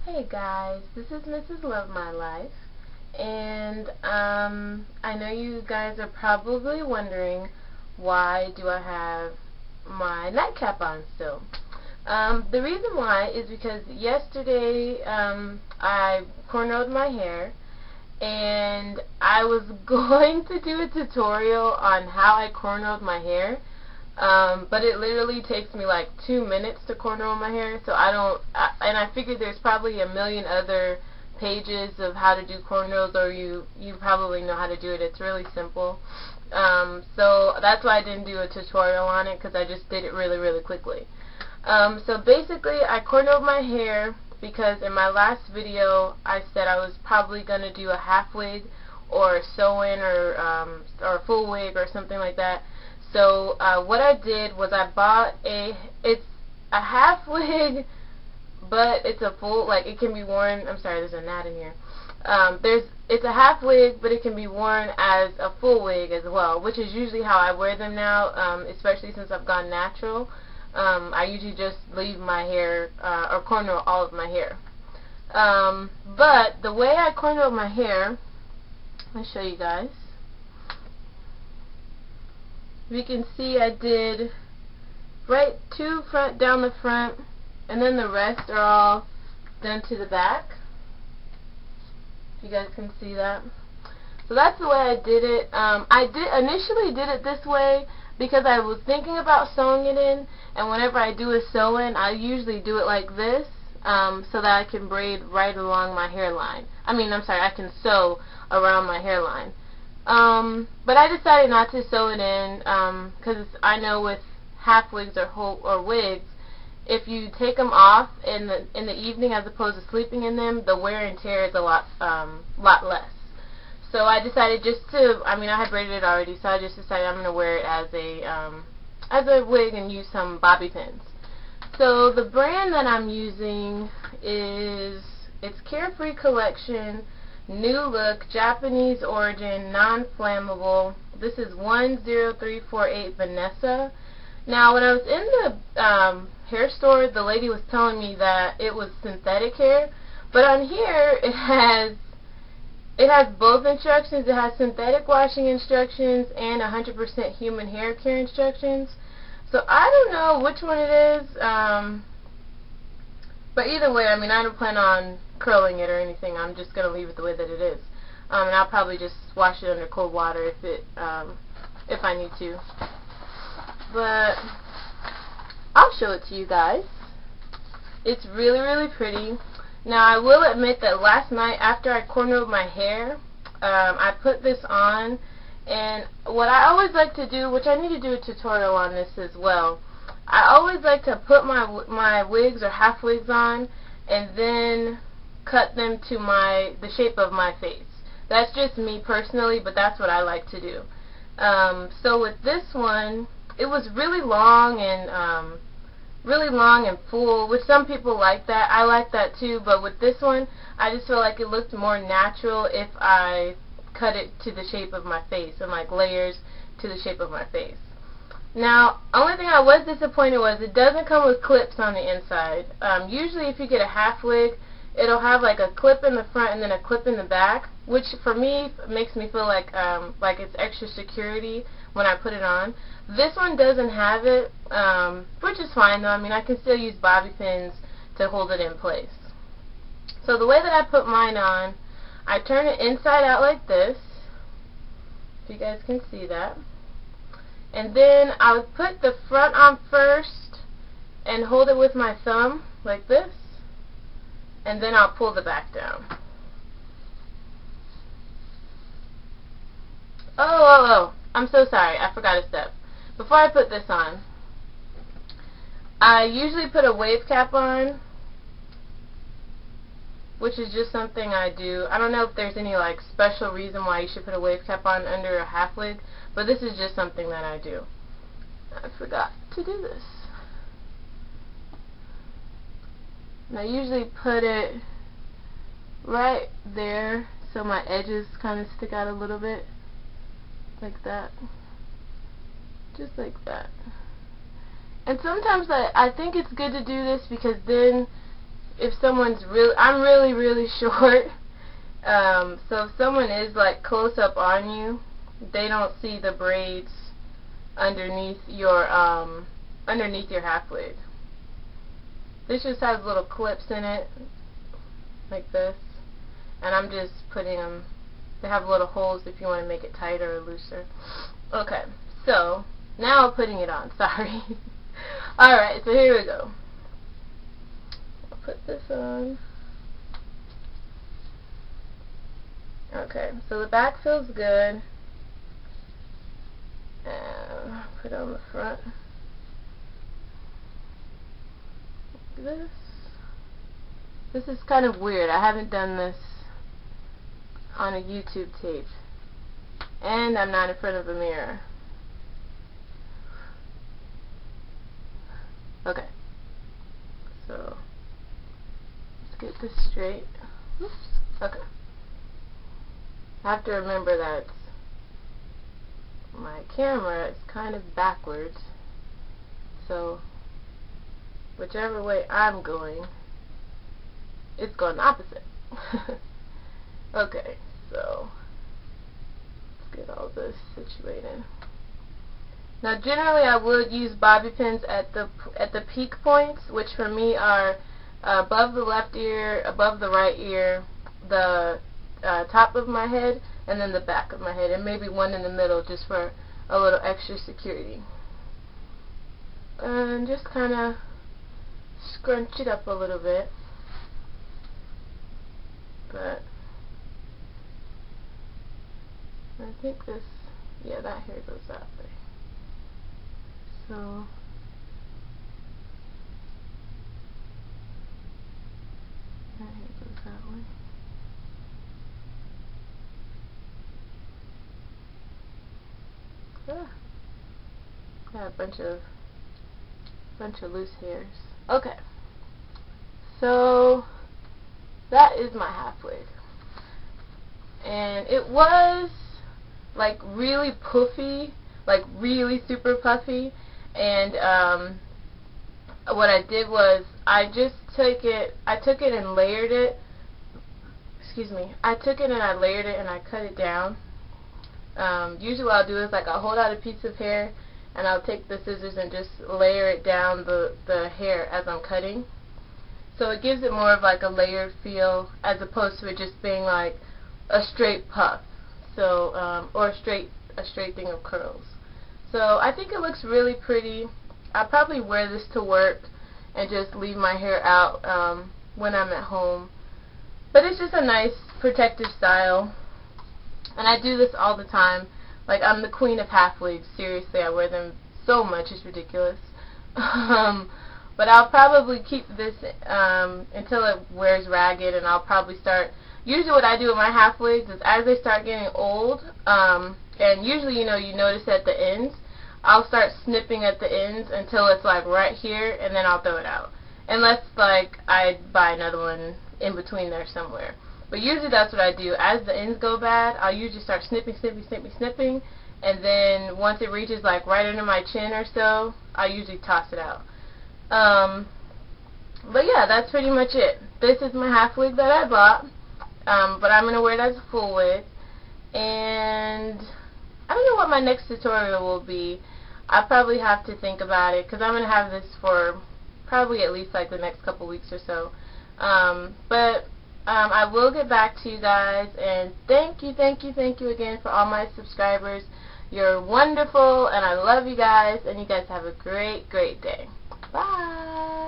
Hey guys, this is Mrs. Love My Life, and I know you guys are probably wondering why do I have my nightcap on still. The reason why is because yesterday I cornrowed my hair, and I was going to do a tutorial on how I cornrowed my hair, but it literally takes me like 2 minutes to cornrow my hair, so and I figured there's probably a million other pages of how to do cornrows, or you probably know how to do it. It's really simple. So that's why I didn't do a tutorial on it, because I just did it really quickly. So basically I cornrowed my hair because in my last video I said I was probably going to do a half wig or a sew-in or a full wig or something like that. So what I did was I bought it's a half wig, but it's a full, like it can be worn, I'm sorry, there's a gnat in here. It's a half wig, but it can be worn as a full wig as well, which is usually how I wear them now, especially since I've gone natural. I usually just leave my hair, or cornrow all of my hair. But the way I cornrow my hair, I'll show you guys. You can see I did right two front down the front, and then the rest are all done to the back. If you guys can see that. So that's the way I did it. I initially did it this way because I was thinking about sewing it in, and whenever I do a sew-in, I usually do it like this, so that I can braid right along my hairline. I can sew around my hairline. But I decided not to sew it in, because I know with half wigs or wigs, if you take them off in the evening as opposed to sleeping in them, the wear and tear is a lot less. So I decided I had braided it already, so I just decided I'm going to wear it as a wig and use some bobby pins. So the brand that I'm using it's Carefree Collection, New Look, Japanese origin, non-flammable. This is 10348 Vanessa. Now, when I was in the hair store, the lady was telling me that it was synthetic hair, but on here it has both instructions. It has synthetic washing instructions and 100% human hair care instructions. So I don't know which one it is, but either way, I don't plan on curling it or anything. I'm just going to leave it the way that it is. And I'll probably just wash it under cold water if I need to. But I'll show it to you guys. It's really pretty. Now, I will admit that last night after I cornrowed my hair, I put this on, and what I always like to do, which I need to do a tutorial on this as well, I always like to put my wigs or half wigs on and then cut them to the shape of my face. That's just me personally, but that's what I like to do. So with this one, it was really long and full, which some people like that. I like that too, but with this one, I just feel like it looked more natural if I cut it to the shape of my face, and like layers to the shape of my face. Now, only thing I was disappointed was it doesn't come with clips on the inside. Usually if you get a half wig, it'll have like a clip in the front and then a clip in the back, which for me makes me feel like it's extra security when I put it on. This one doesn't have it, which is fine though. I can still use bobby pins to hold it in place. So the way that I put mine on, I turn it inside out like this, if you guys can see that. And then I would put the front on first and hold it with my thumb like this, and then I'll pull the back down. Oh, I'm so sorry, I forgot a step. Before I put this on, I usually put a wave cap on, which is just something I do. I don't know if there's any like special reason why you should put a wave cap on under a half wig, but this is just something that I do. I forgot to do this. And I usually put it right there so my edges kind of stick out a little bit, like that. Just like that. And sometimes I think it's good to do this because then if someone's I'm really short, so if someone is like close up on you, they don't see the braids underneath your half wig. This just has little clips in it, like this, and I'm just putting them. They have little holes if you want to make it tighter or looser. Okay, so now I'm putting it on. Sorry. Alright, so here we go. I'll put this on. Okay, so the back feels good. And put it on the front. Like this. This is kind of weird. I haven't done this on a YouTube tape. And I'm not in front of a mirror. Okay. So, let's get this straight. Oops. Okay. I have to remember that my camera is kind of backwards. So, whichever way I'm going, it's going opposite. Okay, so let's get all this situated. Now, generally, I would use bobby pins at the peak points, which for me are above the left ear, above the right ear, the top of my head, and then the back of my head, and maybe one in the middle just for a little extra security. And just kind of scrunch it up a little bit. But I think this, yeah, that hair goes that way. So that hair goes that way. Got a bunch of loose hairs. Okay, so that is my half wig, and it was like really puffy, like really super puffy. And what I did was I took it and layered it. Excuse me. I took it and I layered it and I cut it down. Usually what I'll do is like I'll hold out a piece of hair and I'll take the scissors and just layer it down the hair as I'm cutting. So it gives it more of like a layered feel as opposed to it just being like a straight puff. So or a straight thing of curls. So I think it looks really pretty. I'll probably wear this to work and just leave my hair out when I'm at home. But it's just a nice protective style. And I do this all the time. Like, I'm the queen of half wigs. Seriously, I wear them so much, it's ridiculous. But I'll probably keep this until it wears ragged, and I'll probably start. Usually what I do with my half wigs is as they start getting old, and usually, you know, you notice at the ends, I'll start snipping at the ends until it's like right here, and then I'll throw it out. Unless like I buy another one in between there somewhere. But usually that's what I do. As the ends go bad, I'll usually start snipping, and then once it reaches like right under my chin or so, I usually toss it out. But yeah, that's pretty much it. This is my half wig that I bought, but I'm going to wear it as a full wig. And I don't know what my next tutorial will be. I probably have to think about it, because I'm going to have this for probably at least like the next couple weeks or so. But I will get back to you guys, and thank you again for all my subscribers. You're wonderful, and I love you guys, and you guys have a great day. Bye!